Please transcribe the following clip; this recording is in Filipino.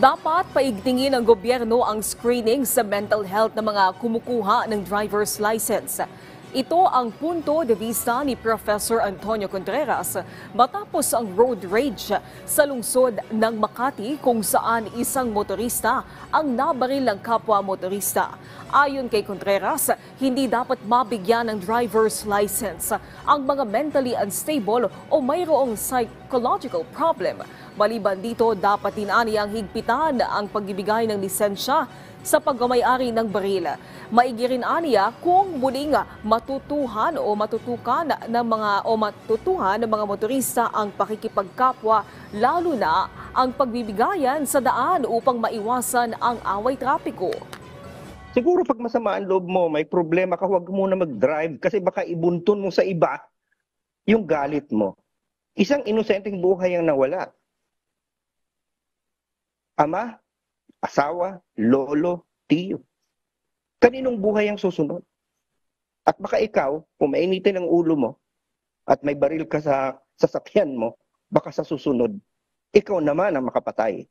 Dapat paigtingin ng gobyerno ang screening sa mental health ng mga kumukuha ng driver's license. Ito ang punto de vista ni Professor Antonio Contreras matapos ang road rage sa lungsod ng Makati kung saan isang motorista ang nabaril ng kapwa motorista. Ayon kay Contreras, hindi dapat mabigyan ng driver's license ang mga mentally unstable o mayroong psychological problem. Maliban dito, dapat din aniyang higpitan ang pagbibigay ng lisensya sa pagmamayari ng baril. Maigi rin aniya kung muling matutuhan ng mga motorista ang pakikipagkapwa, lalo na ang pagbibigayan sa daan upang maiwasan ang away trapiko. Siguro pag masama ang loob mo, may problema ka, huwag muna mag-drive kasi baka ibuntun mo sa iba yung galit mo. Isang inosenteng buhay ang nawala. Ama, asawa, lolo, tiyo. Kaninong buhay ang susunod? At baka ikaw, kung mainitin ang ulo mo at may baril ka sa sasakyan mo, baka sa susunod, ikaw naman ang makapatay.